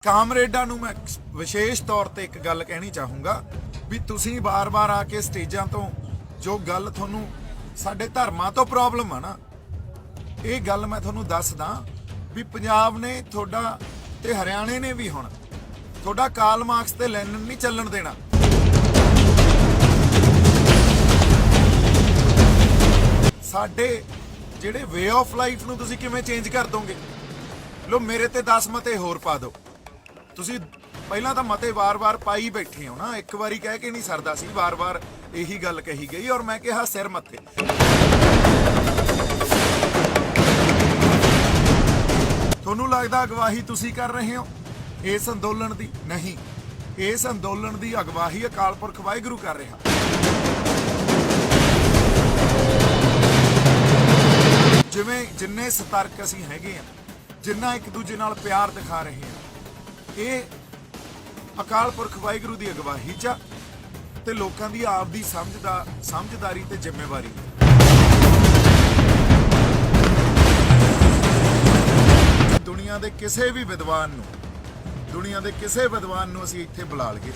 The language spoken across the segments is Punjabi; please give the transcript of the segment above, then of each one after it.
ਕਾਮਰੇਡਾਂ ਨੂੰ ਮੈਂ ਵਿਸ਼ੇਸ਼ ਤੌਰ ਤੇ ਇੱਕ ਗੱਲ ਕਹਿਣੀ ਚਾਹੂੰਗਾ ਵੀ ਤੁਸੀਂ ਵਾਰ-ਵਾਰ ਆ ਕੇ ਸਟੇਜਾਂ ਤੋਂ ਜੋ ਗੱਲ ਤੁਹਾਨੂੰ ਸਾਡੇ ਧਰਮਾਂ ਤੋਂ ਪ੍ਰੋਬਲਮ ਆ ਨਾ, ਇਹ ਗੱਲ ਮੈਂ ਤੁਹਾਨੂੰ ਦੱਸਦਾ ਵੀ ਪੰਜਾਬ ਨੇ ਤੁਹਾਡਾ ਤੇ ਹਰਿਆਣੇ ਨੇ ਵੀ ਹੁਣ ਤੁਹਾਡਾ ਕਾਰਲ ਮਾਰਕਸ ਤੇ ਲੈਨਨ ਨਹੀਂ ਚੱਲਣ ਦੇਣਾ। ਸਾਡੇ ਜਿਹੜੇ ਵੇ ਆਫ ਲਾਈਫ ਨੂੰ ਤੁਸੀਂ ਕਿਵੇਂ ਚੇਂਜ ਕਰ ਦੋਗੇ? ਲੋ ਮੇਰੇ ਤੇ 10 ਮਤੇ ਹੋਰ ਪਾ ਦਿਓ। ਤੁਸੀਂ ਪਹਿਲਾਂ ਤਾਂ ਮਤੇ ਵਾਰ-ਵਾਰ ਪਾਈ ਬੈਠੇ ਹੋ ਨਾ, ਇੱਕ ਵਾਰੀ ਕਹਿ ਕੇ ਨਹੀਂ ਸਰਦਾ ਸੀ, ਵਾਰ-ਵਾਰ ਇਹੀ ਗੱਲ ਕਹੀ ਗਈ ਔਰ ਮੈਂ ਕਿਹਾ ਸਿਰ ਮੱਥੇ। ਤੁਹਾਨੂੰ ਲੱਗਦਾ ਅਗਵਾਈ ਤੁਸੀਂ ਕਰ ਰਹੇ ਹੋ ਇਸ ਅੰਦੋਲਨ ਦੀ? ਨਹੀਂ, ਇਸ ਅੰਦੋਲਨ ਦੀ ਅਗਵਾਈ ਅਕਾਲ ਪੁਰਖ ਵਾਹਿਗੁਰੂ ਕਰ ਰਿਹਾ। ਜਿਵੇਂ ਜਿੰਨੇ ਸਤਰਕ ਅਸੀਂ ਹੈਗੇ ਆ, ਜਿੰਨਾ ਇੱਕ ਦੂਜੇ ਨਾਲ ਪਿਆਰ ਦਿਖਾ ਰਹੇ ਆ, ਇਹ ਅਕਾਲ ਪੁਰਖ ਵਾਹਿਗੁਰੂ ਦੀ ਅਗਵਾਈ 'ਚ ਤੇ ਲੋਕਾਂ ਦੀ ਆਪ ਦੀ ਸਮਝਦਾਰੀ ਤੇ ਜ਼ਿੰਮੇਵਾਰੀ। ਦੁਨੀਆ ਦੇ ਕਿਸੇ ਵੀ ਵਿਦਵਾਨ ਨੂੰ ਅਸੀਂ ਇੱਥੇ ਬੁਲਾ ਲਈਏ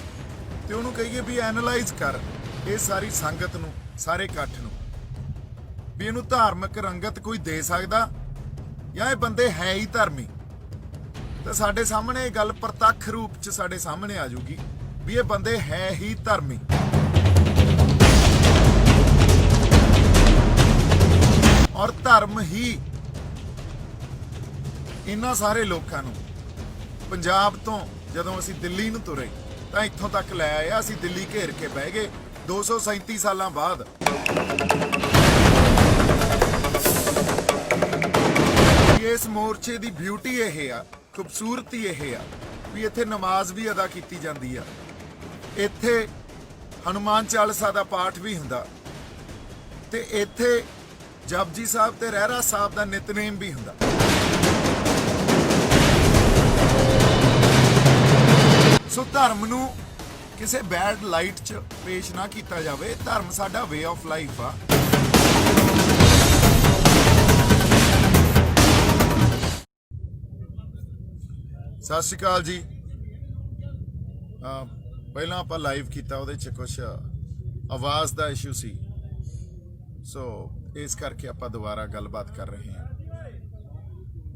ਤੇ ਉਹਨੂੰ ਕਹੀਏ ਵੀ ਐਨਾਲਾਈਜ਼ ਕਰ ਇਹ ਸਾਰੀ ਸੰਗਤ ਨੂੰ, ਸਾਰੇ ਇਕੱਠ ਨੂੰ, ਵੀ ਇਹਨੂੰ ਧਾਰਮਿਕ ਰੰਗਤ ਕੋਈ ਦੇ ਸਕਦਾ ਜਾਂ ਇਹ ਬੰਦੇ ਹੈ ਹੀ ਧਰਮੀ? ਤਾਂ ਸਾਡੇ ਸਾਹਮਣੇ ਇਹ ਗੱਲ ਪ੍ਰਤੱਖ ਰੂਪ 'ਚ ਸਾਡੇ ਸਾਹਮਣੇ ਆ ਜਾਊਗੀ ਵੀ ਇਹ ਬੰਦੇ ਹੈ ਹੀ ਧਰਮੀ। ਔਰ ਧਰਮ ਹੀ ਇਹਨਾਂ ਸਾਰੇ ਲੋਕਾਂ ਨੂੰ ਪੰਜਾਬ ਤੋਂ ਜਦੋਂ ਅਸੀਂ ਦਿੱਲੀ ਨੂੰ ਤੁਰੇ ਤਾਂ ਇੱਥੋਂ ਤੱਕ ਲੈ ਆਇਆ। ਅਸੀਂ ਦਿੱਲੀ ਘੇਰ ਕੇ ਬਹਿ ਗਏ 237 ਸਾਲਾਂ ਬਾਅਦ। ਇਸ ਮੋਰਚੇ ਦੀ ਬਿਊਟੀ ਇਹ ਆ, ਖੂਬਸੂਰਤੀ ਇਹ ਆ ਵੀ ਇੱਥੇ ਨਮਾਜ਼ ਵੀ ਅਦਾ ਕੀਤੀ ਜਾਂਦੀ ਆ, ਇੱਥੇ ਹਨੂਮਾਨ ਚਾਲੀਸਾ ਦਾ ਪਾਠ ਵੀ ਹੁੰਦਾ ਤੇ ਇੱਥੇ ਜਪਜੀ ਸਾਹਿਬ ਤੇ ਰਹਿਰਾ ਸਾਹਿਬ ਦਾ ਨਿਤਨੇਮ ਵੀ ਹੁੰਦਾ। ਸੋ ਧਰਮ ਨੂੰ ਕਿਸੇ ਬੈਡ ਲਾਈਟ 'ਚ ਪੇਸ਼ ਨਾ ਕੀਤਾ ਜਾਵੇ। ਧਰਮ ਸਾਡਾ ਵੇ ਆਫ ਲਾਈਫ ਆ। ਸਤਿ ਸ਼੍ਰੀ ਅਕਾਲ ਜੀ। ਪਹਿਲਾਂ ਆਪਾਂ ਲਾਈਵ ਕੀਤਾ, ਉਹਦੇ 'ਚ ਕੁਝ ਆਵਾਜ਼ ਦਾ ਇਸ਼ੂ ਸੀ, ਸੋ ਇਸ ਕਰਕੇ ਆਪਾਂ ਦੁਬਾਰਾ ਗੱਲਬਾਤ ਕਰ ਰਹੇ ਹਾਂ।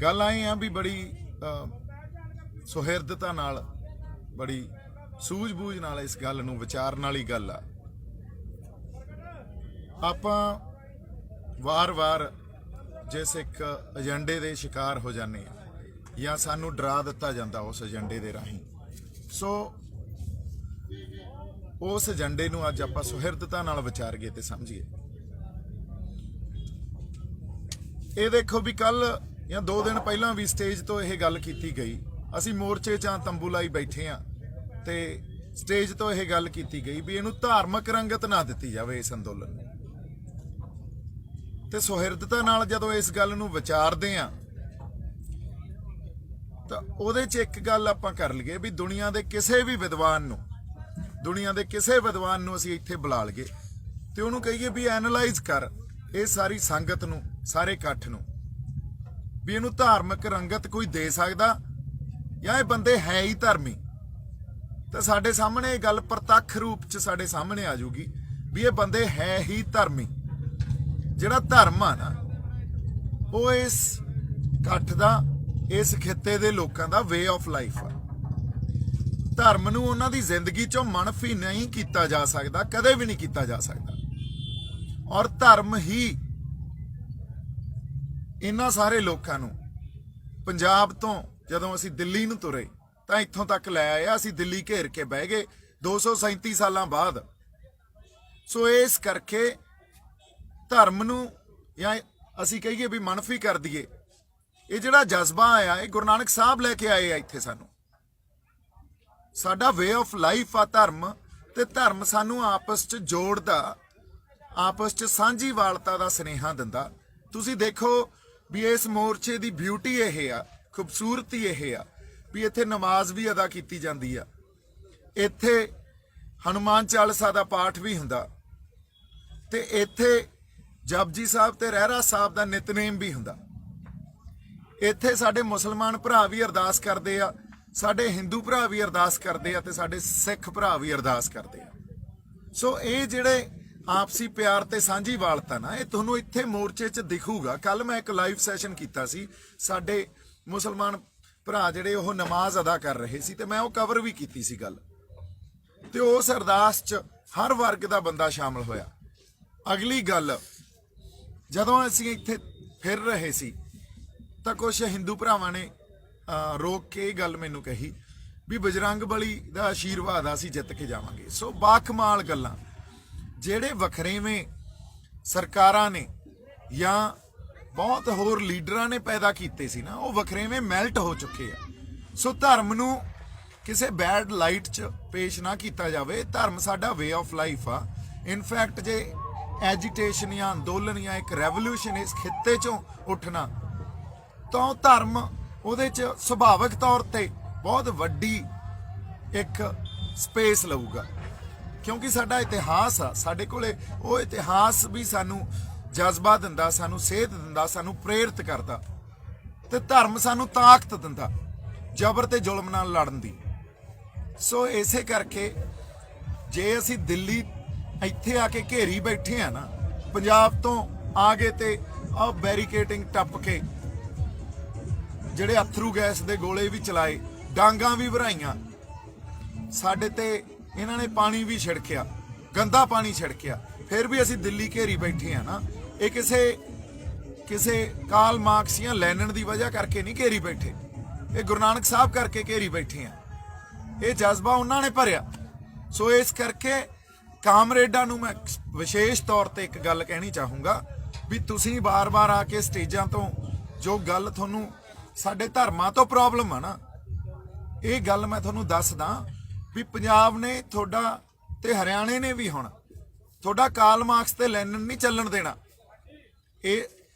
ਗੱਲ ਆਏ ਆ ਵੀ ਬੜੀ ਸੁਹਿਰਦਤਾ ਨਾਲ, ਬੜੀ ਸੂਝ-ਬੂਝ ਨਾਲ ਇਸ ਗੱਲ ਨੂੰ ਵਿਚਾਰਨ ਵਾਲੀ ਗੱਲ ਆ। ਆਪਾਂ ਵਾਰ-ਵਾਰ ਜਿਸ ਇੱਕ ਏਜੰਡੇ ਦੇ ਸ਼ਿਕਾਰ ਹੋ ਜਾਂਦੇ ਆ ਜਾਂ ਸਾਨੂੰ ਡਰਾ ਦਿੱਤਾ ਜਾਂਦਾ ਉਸ ਏਜੰਡੇ ਦੇ ਰਾਹੀਂ, ਸੋ ਉਸ ਏਜੰਡੇ ਨੂੰ ਅੱਜ ਆਪਾਂ ਸੁਹਿਰਦਤਾ ਨਾਲ ਵਿਚਾਰੀਏ ਤੇ ਸਮਝੀਏ। ਇਹ ਦੇਖੋ ਵੀ ਕੱਲ ਜਾਂ 2 ਦਿਨ ਪਹਿਲਾਂ ਵੀ ਸਟੇਜ ਤੋਂ ਇਹ ਗੱਲ ਕੀਤੀ ਗਈ। ਅਸੀਂ ਮੋਰਚੇ 'ਚ ਤੰਬੂ ਲਾਈ ਬੈਠੇ ਆ ਤੇ ਸਟੇਜ ਤੋਂ ਇਹ ਗੱਲ ਕੀਤੀ ਗਈ ਵੀ ਇਹਨੂੰ ਧਾਰਮਿਕ ਰੰਗਤ ਨਾ ਦਿੱਤੀ ਜਾਵੇ ਇਸ ਅੰਦੋਲਨ ਨੂੰ। ਤੇ ਸੁਹਿਰਦਤਾ ਨਾਲ ਜਦੋਂ ਇਸ ਗੱਲ ਨੂੰ ਵਿਚਾਰਦੇ ਆ ਤਾਂ ਉਹਦੇ 'ਚ ਇੱਕ ਗੱਲ ਆਪਾਂ ਕਰ ਲਈਏ ਵੀ ਦੁਨੀਆ ਦੇ ਕਿਸੇ ਵਿਦਵਾਨ ਨੂੰ ਅਸੀਂ ਇੱਥੇ ਬੁਲਾ ਲਈਏ ਤੇ ਉਹਨੂੰ ਕਹੀਏ ਵੀ ਐਨਾਲਾਈਜ਼ ਕਰ ਇਹ ਸਾਰੀ ਸੰਗਤ ਨੂੰ, ਸਾਰੇ ਇਕੱਠ ਨੂੰ, ਵੀ ਇਹਨੂੰ ਧਾਰਮਿਕ ਰੰਗਤ ਕੋਈ ਦੇ ਸਕਦਾ ਜਾਂ ਇਹ ਬੰਦੇ ਹੈ ਹੀ ਧਰਮੀ? ਤਾਂ ਸਾਡੇ ਸਾਹਮਣੇ ਇਹ ਗੱਲ ਪ੍ਰਤੱਖ ਰੂਪ 'ਚ ਸਾਡੇ ਸਾਹਮਣੇ ਆ ਜਾਊਗੀ ਵੀ ਇਹ ਬੰਦੇ ਹੈ ਹੀ ਧਰਮੀ। ਜਿਹੜਾ ਧਰਮ ਆ ਨਾ, ਉਹ ਇਸ ਇਕੱਠ ਦਾ, ਇਸ ਖਿੱਤੇ ਦੇ ਲੋਕਾਂ ਦਾ ਵੇ ਆਫ ਲਾਈਫ ਆ। ਧਰਮ ਨੂੰ ਉਹਨਾਂ ਦੀ ਜ਼ਿੰਦਗੀ 'ਚੋਂ ਮਨਫੀ ਨਹੀਂ ਕੀਤਾ ਜਾ ਸਕਦਾ, ਕਦੇ ਵੀ ਨਹੀਂ ਕੀਤਾ ਜਾ ਸਕਦਾ। ਔਰ ਧਰਮ ਹੀ ਇਹਨਾਂ ਸਾਰੇ ਲੋਕਾਂ ਨੂੰ ਪੰਜਾਬ ਤੋਂ ਜਦੋਂ ਅਸੀਂ ਦਿੱਲੀ ਨੂੰ ਤੁਰੇ ਤਾਂ ਇੱਥੋਂ ਤੱਕ ਲੈ ਆਇਆ। ਅਸੀਂ ਦਿੱਲੀ ਘੇਰ ਕੇ ਬਹਿ ਗਏ 237 ਸਾਲਾਂ ਬਾਅਦ। ਸੋ ਇਸ ਕਰਕੇ ਧਰਮ ਨੂੰ ਜਾਂ ਅਸੀਂ ਕਹੀਏ ਵੀ ਮਨਫੀ ਕਰ ਦਈਏ, ਇਹ ਜਿਹੜਾ ਜਜ਼ਬਾ ਆਇਆ ਇਹ ਗੁਰੂ ਨਾਨਕ ਸਾਹਿਬ ਲੈ ਕੇ ਆਏ ਆ ਇੱਥੇ। ਸਾਨੂੰ ਸਾਡਾ ਵੇ ਆਫ ਲਾਈਫ ਆ ਧਰਮ, ਤੇ ਧਰਮ ਸਾਨੂੰ ਆਪਸ 'ਚ ਜੋੜਦਾ, ਆਪਸ 'ਚ ਸਾਂਝੀਵਾਲਤਾ ਦਾ ਸੁਨੇਹਾ ਦਿੰਦਾ। ਤੁਸੀਂ ਦੇਖੋ ਵੀ ਇਸ ਮੋਰਚੇ ਦੀ ਬਿਊਟੀ ਇਹ ਆ, ਖੂਬਸੂਰਤੀ ਇਹ ਆ ਵੀ ਇੱਥੇ ਨਮਾਜ਼ ਵੀ ਅਦਾ ਕੀਤੀ ਜਾਂਦੀ ਆ, ਇੱਥੇ ਹਨੂਮਾਨ ਚਾਲੀਸਾ ਦਾ ਪਾਠ ਵੀ ਹੁੰਦਾ ਤੇ ਇੱਥੇ ਜਪਜੀ ਸਾਹਿਬ ਤੇ ਰਹਿਰਾ ਸਾਹਿਬ ਦਾ ਨਿਤਨੇਮ ਵੀ ਹੁੰਦਾ। ਇੱਥੇ ਸਾਡੇ ਮੁਸਲਮਾਨ ਭਰਾ ਵੀ ਅਰਦਾਸ ਕਰਦੇ ਆ, ਸਾਡੇ ਹਿੰਦੂ ਭਰਾ ਵੀ ਅਰਦਾਸ ਕਰਦੇ ਆ ਤੇ ਸਾਡੇ ਸਿੱਖ ਭਰਾ ਵੀ ਅਰਦਾਸ ਕਰਦੇ ਆ। ਸੋ ਇਹ ਜਿਹੜੇ ਆਪਸੀ ਪਿਆਰ ਤੇ ਸਾਂਝੀਵਾਲਤਾ ਨਾ, ਇਹ ਤੁਹਾਨੂੰ ਇੱਥੇ ਮੋਰਚੇ 'ਚ ਦਿਖੂਗਾ। ਕੱਲ ਮੈਂ ਇੱਕ ਲਾਈਵ ਸੈਸ਼ਨ ਕੀਤਾ ਸੀ, ਸਾਡੇ ਮੁਸਲਮਾਨ ਭਰਾ ਜਿਹੜੇ ਉਹ ਨਮਾਜ਼ ਅਦਾ ਕਰ ਰਹੇ ਸੀ ਤੇ ਮੈਂ ਉਹ ਕਵਰ ਵੀ ਕੀਤੀ ਸੀ ਗੱਲ, ਤੇ ਉਸ ਅਰਦਾਸ 'ਚ ਹਰ ਵਰਗ ਦਾ ਬੰਦਾ ਸ਼ਾਮਲ ਹੋਇਆ। ਅਗਲੀ ਗੱਲ, ਜਦੋਂ ਅਸੀਂ ਇੱਥੇ ਫਿਰ ਰਹੇ ਸੀ ਤਾਂ ਕੁਝ ਹਿੰਦੂ ਭਰਾਵਾਂ ਨੇ ਰੋਕ ਕੇ ਇਹ ਗੱਲ ਮੈਨੂੰ ਕਹੀ ਵੀ ਬਜਰੰਗ ਬਲੀ ਦਾ ਆਸ਼ੀਰਵਾਦ ਆ, ਅਸੀਂ ਜਿੱਤ ਕੇ ਜਾਵਾਂਗੇ। ਸੋ ਬਾਕਮਾਲ ਗੱਲਾਂ ਜਿਹੜੇ ਵਖਰੇਵੇਂ ਸਰਕਾਰਾਂ ਨੇ ਜਾਂ ਬਹੁਤ ਹੋਰ ਲੀਡਰਾਂ ਨੇ ਪੈਦਾ ਕੀਤੇ ਸੀ ਨਾ, ਉਹ ਵਖਰੇਵੇਂ ਮੈਲਟ ਹੋ ਚੁੱਕੇ ਆ। ਸੋ ਧਰਮ ਨੂੰ ਕਿਸੇ ਬੈਡ ਲਾਈਟ 'ਚ ਪੇਸ਼ ਨਾ ਕੀਤਾ ਜਾਵੇ। ਧਰਮ ਸਾਡਾ ਵੇ ਆਫ ਲਾਈਫ ਆ। ਇਨਫੈਕਟ ਜੇ ਐਜੀਟੇਸ਼ਨ ਜਾਂ ਅੰਦੋਲਨ ਜਾਂ ਇੱਕ ਰੈਵੋਲੂਸ਼ਨ ਇਸ ਖਿੱਤੇ 'ਚੋਂ ਉੱਠਣਾ, ਤਾਂ ਉਹ ਧਰਮ ਉਹਦੇ 'ਚ ਸੁਭਾਵਿਕ ਤੌਰ ਤੇ ਬਹੁਤ ਵੱਡੀ ਇੱਕ ਸਪੇਸ ਲਊਗਾ, ਕਿਉਂਕਿ ਸਾਡਾ ਇਤਿਹਾਸ ਆ। ਸਾਡੇ ਕੋਲੇ ਉਹ ਇਤਿਹਾਸ ਵੀ ਸਾਨੂੰ ਜਜ਼ਬਾ ਦਿੰਦਾ, ਸਾਨੂੰ ਸੇਧ ਦਿੰਦਾ, ਸਾਨੂੰ ਪ੍ਰੇਰਿਤ ਕਰਦਾ, ਤੇ ਧਰਮ ਸਾਨੂੰ ਤਾਕਤ ਦਿੰਦਾ ਜ਼ਬਰ ਤੇ ਜ਼ੁਲਮ ਨਾਲ ਲੜਨ ਦੀ। ਸੋ ਇਸੇ ਕਰਕੇ ਜੇ ਅਸੀਂ ਦਿੱਲੀ ਇੱਥੇ ਆ ਕੇ ਘੇਰੀ ਬੈਠੇ ਆ ਨਾ, ਪੰਜਾਬ ਤੋਂ ਆ ਗਏ ਤੇ ਆ ਬੈਰੀਕੇਟਿੰਗ ਟੱਪ ਕੇ ਜਿਹੜੇ ਅਥਰੂ ਗੈਸ ਦੇ ਗੋਲੇ ਵੀ ਚਲਾਏ, ਡਾਂਗਾਂ ਵੀ ਭਰਾਈਆਂ, ਸਾਡੇ ਤੇ ਇਹਨਾਂ ਨੇ ਪਾਣੀ ਵੀ ਛਿੜਕਿਆ, ਗੰਦਾ ਪਾਣੀ ਛਿੜਕਿਆ, ਫਿਰ ਵੀ ਅਸੀਂ ਦਿੱਲੀ ਘੇਰੀ ਬੈਠੇ ਆ ਨਾ। ਇਹ ਕਿਸੇ ਕਾਰਲ ਮਾਰਕਸ ਜਾਂ ਲੈਨਨ ਦੀ ਵਜ੍ਹਾ ਕਰਕੇ ਨਹੀਂ ਘੇਰੀ ਬੈਠੇ, ਇਹ ਗੁਰੂ ਨਾਨਕ ਸਾਹਿਬ ਕਰਕੇ ਘੇਰੀ ਬੈਠੇ ਆ। ਇਹ ਜਜ਼ਬਾ ਉਹਨਾਂ ਨੇ ਭਰਿਆ। ਸੋ ਇਸ ਕਰਕੇ ਕਾਮਰੇਡਾਂ ਨੂੰ ਮੈਂ ਵਿਸ਼ੇਸ਼ ਤੌਰ ਤੇ ਇੱਕ ਗੱਲ ਕਹਿਣੀ ਚਾਹੂੰਗਾ ਵੀ ਤੁਸੀਂ ਬਾਰ-ਬਾਰ ਆ ਕੇ ਸਟੇਜਾਂ ਤੋਂ ਜੋ ਗੱਲ ਤੁਹਾਨੂੰ ਸਾਡੇ ਧਰਮਾਂ ਤੋਂ ਪ੍ਰੋਬਲਮ ਆ ਨਾ, ਇਹ ਗੱਲ ਮੈਂ ਤੁਹਾਨੂੰ ਦੱਸਦਾ ਵੀ ਪੰਜਾਬ ਨੇ ਤੁਹਾਡਾ ਤੇ ਹਰਿਆਣੇ ਨੇ ਵੀ ਹੁਣ ਤੁਹਾਡਾ ਕਾਰਲ ਮਾਰਕਸ ਤੇ ਲੈਨਨ ਨਹੀਂ ਚੱਲਣ ਦੇਣਾ। ਇਹ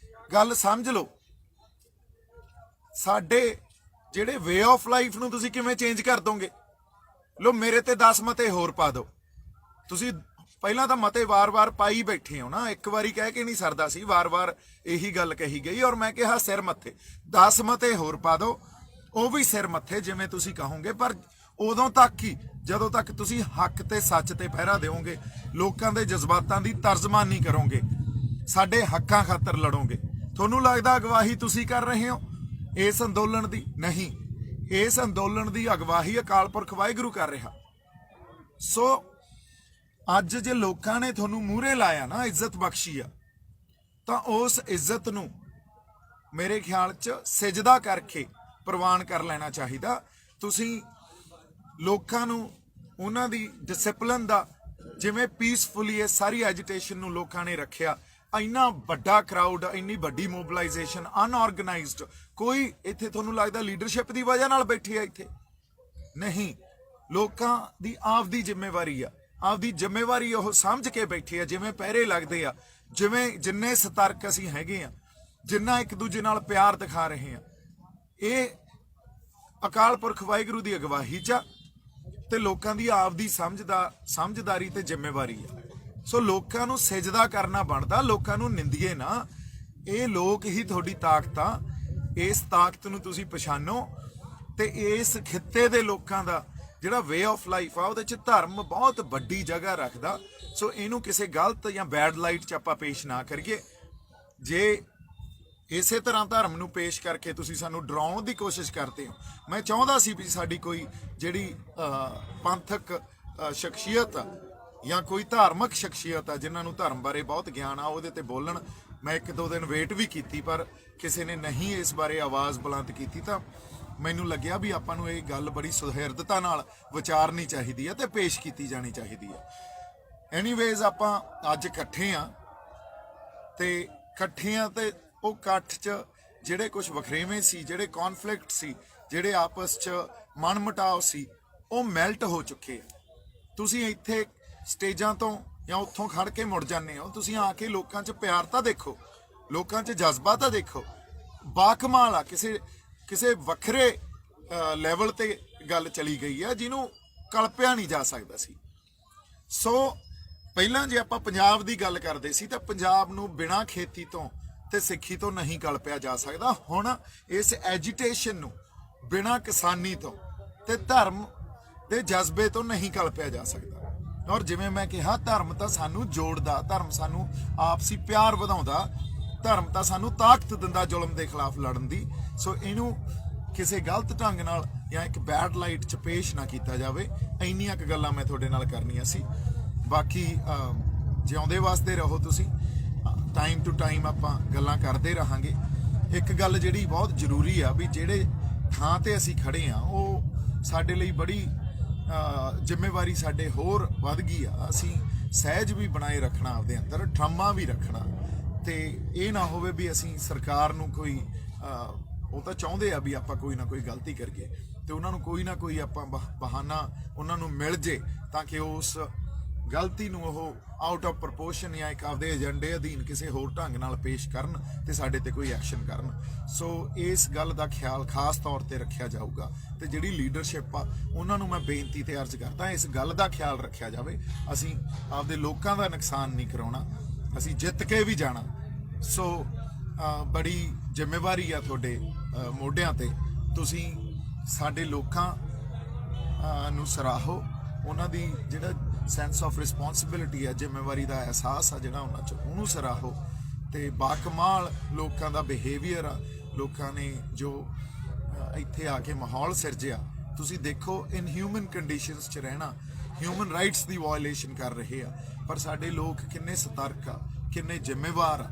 ਗੱਲ ਸਮਝ ਲਓ। ਸਾਡੇ ਜਿਹੜੇ ਵੇ ਆਫ ਲਾਈਫ ਨੂੰ ਤੁਸੀਂ ਕਿਵੇਂ ਚੇਂਜ ਕਰ ਦੋਗੇ? ਲੋ ਮੇਰੇ ਤੇ 10 ਮਤੇ ਹੋਰ ਪਾ ਦਿਓ। ਤੁਸੀਂ ਪਹਿਲਾਂ ਤਾਂ ਮਤੇ ਵਾਰ-ਵਾਰ ਪਾਈ ਬੈਠੇ ਹੋ ਨਾ, ਇੱਕ ਵਾਰੀ ਕਹਿ ਕੇ ਨਹੀਂ ਸਰਦਾ ਸੀ, ਵਾਰ-ਵਾਰ ਇਹੀ ਗੱਲ ਕਹੀ ਗਈ ਔਰ ਮੈਂ ਕਿਹਾ ਸਿਰ ਮੱਥੇ। 10 ਮਤੇ ਹੋਰ ਪਾ ਦਿਓ, ਉਹ ਵੀ ਸਿਰ ਮੱਥੇ ਜਿਵੇਂ ਤੁਸੀਂ ਕਹੋਗੇ, ਪਰ ਉਦੋਂ ਤੱਕ ਹੀ ਜਦੋਂ ਤੱਕ ਤੁਸੀਂ ਹੱਕ ਤੇ ਸੱਚ ਤੇ ਪਹਿਰਾ ਦਿਓਗੇ, ਲੋਕਾਂ ਦੇ ਜਜ਼ਬਾਤਾਂ ਦੀ ਤਰਜਮਾਨੀ ਕਰੋਗੇ, ਸਾਡੇ ਹੱਕਾਂ ਖਾਤਰ ਲੜੋਗੇ। ਤੁਹਾਨੂੰ ਲੱਗਦਾ ਅਗਵਾਈ ਤੁਸੀਂ ਕਰ ਰਹੇ ਹੋ ਇਸ ਅੰਦੋਲਨ ਦੀ? ਨਹੀਂ, ਇਸ ਅੰਦੋਲਨ ਦੀ ਅਗਵਾਈ ਅਕਾਲ ਪੁਰਖ ਵਾਹਿਗੁਰੂ ਕਰ ਰਿਹਾ। ਸੋ ਅੱਜ ਜੇ ਲੋਕਾਂ ਨੇ ਤੁਹਾਨੂੰ ਮੂਹਰੇ ਲਾਇਆ ਨਾ, ਇੱਜ਼ਤ ਬਖਸ਼ੀ ਆ, ਤਾਂ ਉਸ ਇੱਜ਼ਤ ਨੂੰ ਮੇਰੇ ਖਿਆਲ 'ਚ ਸਿਜਦਾ ਕਰਕੇ ਪ੍ਰਵਾਨ ਕਰ ਲੈਣਾ ਚਾਹੀਦਾ। ਤੁਸੀਂ ਲੋਕਾਂ ਨੂੰ ਉਹਨਾਂ ਦੀ ਡਿਸਪਲਿਨ ਦਾ, ਜਿਵੇਂ ਪੀਸਫੁਲੀ ਇਹ ਸਾਰੀ ਐਜੀਟੇਸ਼ਨ ਨੂੰ ਲੋਕਾਂ ਨੇ ਰੱਖਿਆ, ਇੰਨਾ ਵੱਡਾ ਕਰਾਊਡ, ਇੰਨੀ ਵੱਡੀ ਮੋਬਿਲਾਈਜੇਸ਼ਨ, ਅਨਆਰਗੇਨਾਈਜ਼ਡ, ਕੋਈ ਇੱਥੇ ਤੁਹਾਨੂੰ ਲੱਗਦਾ ਲੀਡਰਸ਼ਿਪ ਦੀ ਵਜ੍ਹਾ ਨਾਲ ਬੈਠੀ ਆ? ਇੱਥੇ ਨਹੀਂ, ਲੋਕਾਂ ਦੀ ਆਪਦੀ ਜ਼ਿੰਮੇਵਾਰੀ ਆ, ਆਪਦੀ ਜ਼ਿੰਮੇਵਾਰੀ ਉਹ ਸਮਝ ਕੇ ਬੈਠੇ ਆ। ਜਿਵੇਂ ਪਹਿਰੇ ਲੱਗਦੇ ਆ, ਜਿੰਨੇ ਸਤਰਕ ਅਸੀਂ ਹੈਗੇ ਆ, ਜਿੰਨਾ ਇੱਕ ਦੂਜੇ ਨਾਲ ਪਿਆਰ ਦਿਖਾ ਰਹੇ ਆ, ਇਹ ਅਕਾਲ ਪੁਰਖ ਵਾਹਿਗੁਰੂ ਦੀ ਅਗਵਾਈ 'ਚ ਤੇ ਲੋਕਾਂ ਦੀ ਆਪਦੀ ਸਮਝਦਾਰੀ ਤੇ ਜ਼ਿੰਮੇਵਾਰੀ ਆ। ਸੋ ਲੋਕਾਂ ਨੂੰ ਸਿਜਦਾ ਕਰਨਾ ਬਣਦਾ, ਲੋਕਾਂ ਨੂੰ ਨਿੰਦੀਏ ਨਾ। ਇਹ ਲੋਕ ਹੀ ਤੁਹਾਡੀ ਤਾਕਤ ਆ। ਇਸ ਤਾਕਤ ਨੂੰ ਤੁਸੀਂ ਪਛਾਣੋ ਤੇ ਇਸ ਖਿੱਤੇ ਦੇ ਲੋਕਾਂ ਦਾ ਜਿਹੜਾ ਵੇ ਆਫ ਲਾਈਫ ਆ, ਉਹਦੇ 'ਚ ਧਰਮ ਬਹੁਤ ਵੱਡੀ ਜਗ੍ਹਾ ਰੱਖਦਾ। ਸੋ ਇਹਨੂੰ ਕਿਸੇ ਗਲਤ ਜਾਂ ਬੈਡ ਲਾਈਟ 'ਚ ਆਪਾਂ ਪੇਸ਼ ਨਾ ਕਰੀਏ। ਜੇ ਇਸੇ ਤਰ੍ਹਾਂ ਧਰਮ ਨੂੰ ਪੇਸ਼ ਕਰਕੇ ਤੁਸੀਂ ਸਾਨੂੰ ਡਰਾਉਣ ਦੀ ਕੋਸ਼ਿਸ਼ ਕਰਦੇ ਹੋ, ਮੈਂ ਚਾਹੁੰਦਾ ਸੀ ਵੀ ਸਾਡੀ ਕੋਈ ਜਿਹੜੀ ਪੰਥਕ ਸ਼ਖਸੀਅਤ ਆ ਜਾਂ ਕੋਈ ਧਾਰਮਿਕ ਸ਼ਖਸੀਅਤ ਆ ਜਿਨ੍ਹਾਂ ਨੂੰ ਧਰਮ ਬਾਰੇ ਬਹੁਤ ਗਿਆਨ ਆ, ਉਹਦੇ ਤੇ ਬੋਲਣ। ਮੈਂ 1-2 ਦਿਨ ਵੇਟ ਵੀ ਕੀਤੀ, ਪਰ ਕਿਸੇ ਨੇ ਨਹੀਂ ਇਸ ਬਾਰੇ ਆਵਾਜ਼ ਬੁਲੰਦ ਕੀਤੀ। ਤਾਂ ਮੈਨੂੰ ਲੱਗਿਆ ਵੀ ਆਪਾਂ ਨੂੰ ਇਹ ਗੱਲ ਬੜੀ ਸੁਹਿਰਦਤਾ ਨਾਲ ਵਿਚਾਰਨੀ ਚਾਹੀਦੀ ਹੈ ਤੇ ਪੇਸ਼ ਕੀਤੀ ਜਾਣੀ ਚਾਹੀਦੀ ਹੈ। ਐਨੀਵੇਜ਼, ਆਪਾਂ ਅੱਜ ਇਕੱਠੇ ਆ ਤੇ ਉਹ ਇਕੱਠ 'ਚ ਜਿਹੜੇ ਕੁਝ ਵਖਰੇਵੇਂ ਸੀ, ਜਿਹੜੇ ਕੌਨਫਲਿਕਟ ਸੀ, ਜਿਹੜੇ ਆਪਸ 'ਚ ਮਨਮਟਾਵ ਸੀ, ਉਹ ਮੈਲਟ ਹੋ ਚੁੱਕੇ ਆ। ਤੁਸੀਂ ਇੱਥੇ ਸਟੇਜਾਂ ਤੋਂ ਜਾਂ ਉੱਥੋਂ ਖੜ ਕੇ ਮੁੜ ਜਾਂਦੇ ਹੋ, ਤੁਸੀਂ ਆ ਕੇ ਲੋਕਾਂ 'ਚ ਪਿਆਰ ਤਾਂ ਦੇਖੋ, ਲੋਕਾਂ 'ਚ ਜਜ਼ਬਾ ਤਾਂ ਦੇਖੋ। ਬਾਕਮਾਲ ਆ, ਕਿਸੇ ਵੱਖਰੇ ਲੈਵਲ ਤੇ ਗੱਲ ਚਲੀ ਗਈ ਆ ਜਿਹਨੂੰ ਕਲਪਿਆ ਨਹੀਂ ਜਾ ਸਕਦਾ ਸੀ। ਸੋ ਪਹਿਲਾਂ ਜੇ ਆਪਾਂ ਪੰਜਾਬ ਦੀ ਗੱਲ ਕਰਦੇ ਸੀ ਤਾਂ ਪੰਜਾਬ ਨੂੰ ਬਿਨਾਂ ਖੇਤੀ ਤੋਂ ਤੇ ਸਿੱਖੀ ਤੋਂ ਨਹੀਂ ਕਲਪਿਆ ਜਾ ਸਕਦਾ। ਹੁਣ ਇਸ ਐਜੀਟੇਸ਼ਨ ਨੂੰ ਬਿਨਾਂ ਕਿਸਾਨੀ ਤੋਂ ਤੇ ਧਰਮ ਦੇ ਜਜ਼ਬੇ ਤੋਂ ਨਹੀਂ ਕਲਪਿਆ ਜਾ ਸਕਦਾ। ਔਰ ਜਿਵੇਂ ਮੈਂ ਕਿਹਾ, ਧਰਮ ਤਾਂ ਸਾਨੂੰ ਜੋੜਦਾ, ਧਰਮ ਸਾਨੂੰ ਆਪਸੀ ਪਿਆਰ ਵਧਾਉਂਦਾ, ਧਰਮ ਤਾਂ ਸਾਨੂੰ ਤਾਕਤ ਦਿੰਦਾ ਜ਼ੁਲਮ ਦੇ ਖਿਲਾਫ ਲੜਨ ਦੀ। ਸੋ ਇਹਨੂੰ ਕਿਸੇ ਗਲਤ ਢੰਗ ਨਾਲ ਜਾਂ ਇੱਕ ਬੈਡ ਲਾਈਟ 'ਚ ਪੇਸ਼ ਨਾ ਕੀਤਾ ਜਾਵੇ। ਇੰਨੀਆਂ ਕੁ ਗੱਲਾਂ ਮੈਂ ਤੁਹਾਡੇ ਨਾਲ ਕਰਨੀਆਂ ਸੀ। ਬਾਕੀ ਜਿਉਂਦੇ ਵਾਸਤੇ ਰਹੋ ਤੁਸੀਂ, ਟਾਈਮ ਟੂ ਟਾਈਮ ਆਪਾਂ ਗੱਲਾਂ ਕਰਦੇ ਰਹਾਂਗੇ। ਇੱਕ ਗੱਲ ਜਿਹੜੀ ਬਹੁਤ ਜ਼ਰੂਰੀ ਆ ਵੀ ਜਿਹੜੇ ਥਾਂ ਤੇ ਅਸੀਂ ਖੜੇ ਆ ਉਹ ਸਾਡੇ ਲਈ ਬੜੀ ਜ਼ਿੰਮੇਵਾਰੀ ਸਾਡੇ ਹੋਰ ਵੱਧ ਗਈ ਆ। ਅਸੀਂ ਸਹਿਜ ਵੀ ਬਣਾਏ ਰੱਖਣਾ, ਆਪਦੇ ਅੰਦਰ ਠਰਮਾ ਵੀ ਰੱਖਣਾ, ਤੇ ਇਹ ਨਾ ਹੋਵੇ ਵੀ ਅਸੀਂ ਸਰਕਾਰ ਨੂੰ ਕੋਈ ਉਹ ਤਾਂ ਚਾਹੁੰਦੇ ਆ ਵੀ ਆਪਾਂ ਕੋਈ ਨਾ ਕੋਈ ਗਲਤੀ ਕਰੀਏ ਤੇ ਉਹਨਾਂ ਨੂੰ ਕੋਈ ਨਾ ਕੋਈ ਆਪਾਂ ਬਹਾਨਾ ਉਹਨਾਂ ਨੂੰ ਮਿਲ ਜੇ ਤਾਂ ਕਿ ਉਸ ਗਲਤੀ ਨੂੰ ਉਹ ਆਊਟ ਆਫ ਪ੍ਰਪੋਰਸ਼ਨ ਜਾਂ ਇੱਕ ਆਪਦੇ ਏਜੰਡੇ ਅਧੀਨ ਕਿਸੇ ਹੋਰ ਢੰਗ ਨਾਲ ਪੇਸ਼ ਕਰਨ ਤੇ ਸਾਡੇ ਤੇ ਕੋਈ ਐਕਸ਼ਨ ਕਰਨ। ਸੋ ਇਸ ਗੱਲ ਦਾ ਖਿਆਲ ਖਾਸ ਤੌਰ ਤੇ ਰੱਖਿਆ ਜਾਊਗਾ ਤੇ ਜਿਹੜੀ ਲੀਡਰਸ਼ਿਪ ਆ ਉਹਨਾਂ ਨੂੰ ਮੈਂ ਬੇਨਤੀ ਤੇ ਅਰਜ਼ ਕਰਦਾ, ਇਸ ਗੱਲ ਦਾ ਖਿਆਲ ਰੱਖਿਆ ਜਾਵੇ। ਅਸੀਂ ਆਪਦੇ ਲੋਕਾਂ ਦਾ ਨੁਕਸਾਨ ਨਹੀਂ ਕਰਾਉਣਾ, ਅਸੀਂ ਜਿੱਤ ਕੇ ਵੀ ਜਾਣਾ। ਸੋ ਬੜੀ ਜ਼ਿੰਮੇਵਾਰੀ ਆ ਤੁਹਾਡੇ ਮੋਢਿਆਂ ਤੇ। ਤੁਸੀਂ ਸਾਡੇ ਲੋਕਾਂ ਨੂੰ ਸਰਾਹੋ, ਉਹਨਾਂ ਦੀ ਜਿਹੜਾ ਸੈਂਸ ਆਫ ਰਿਸਪੌਂਸਿਬਿਲਿਟੀ ਆ, ਜ਼ਿੰਮੇਵਾਰੀ ਦਾ ਅਹਿਸਾਸ ਆ ਜਿਹੜਾ ਉਹਨਾਂ 'ਚ, ਉਹਨੂੰ ਸਰਾਹੋ। ਤੇ ਬਾਕਮਾਲ ਲੋਕਾਂ ਦਾ ਬਿਹੇਵੀਅਰ ਆ, ਲੋਕਾਂ ਨੇ ਜੋ ਇੱਥੇ ਆ ਕੇ ਮਾਹੌਲ ਸਿਰਜਿਆ, ਤੁਸੀਂ ਦੇਖੋ ਇਨਹਿਊਮਨ ਕੰਡੀਸ਼ਨਸ 'ਚ ਰਹਿਣਾ, ਹਿਊਮਨ ਰਾਈਟਸ ਦੀ ਵਾਇਓਲੇਸ਼ਨ ਕਰ ਰਹੇ ਆ, ਪਰ ਸਾਡੇ ਲੋਕ ਕਿੰਨੇ ਸਤਰਕ ਆ, ਕਿੰਨੇ ਜ਼ਿੰਮੇਵਾਰ ਆ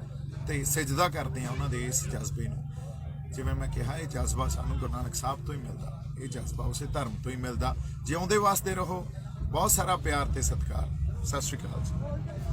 ਤੇ ਸਜਦਾ ਕਰਦੇ ਆ ਉਹਨਾਂ ਦੇ ਇਸ ਜਜ਼ਬੇ ਨੂੰ। ਜਿਵੇਂ ਮੈਂ ਕਿਹਾ, ਇਹ ਜਜ਼ਬਾ ਸਾਨੂੰ ਗੁਰੂ ਨਾਨਕ ਸਾਹਿਬ ਤੋਂ ਹੀ ਮਿਲਦਾ, ਇਹ ਜਜ਼ਬਾ ਉਸੇ ਧਰਮ ਤੋਂ ਹੀ ਮਿਲਦਾ। ਜਿਉਂਦੇ ਵਾਸਤੇ ਰਹੋ, ਬਹੁਤ ਸਾਰਾ ਪਿਆਰ ਤੇ ਸਤਿਕਾਰ। ਸਤਿ ਸ਼੍ਰੀ ਅਕਾਲ ਜੀ।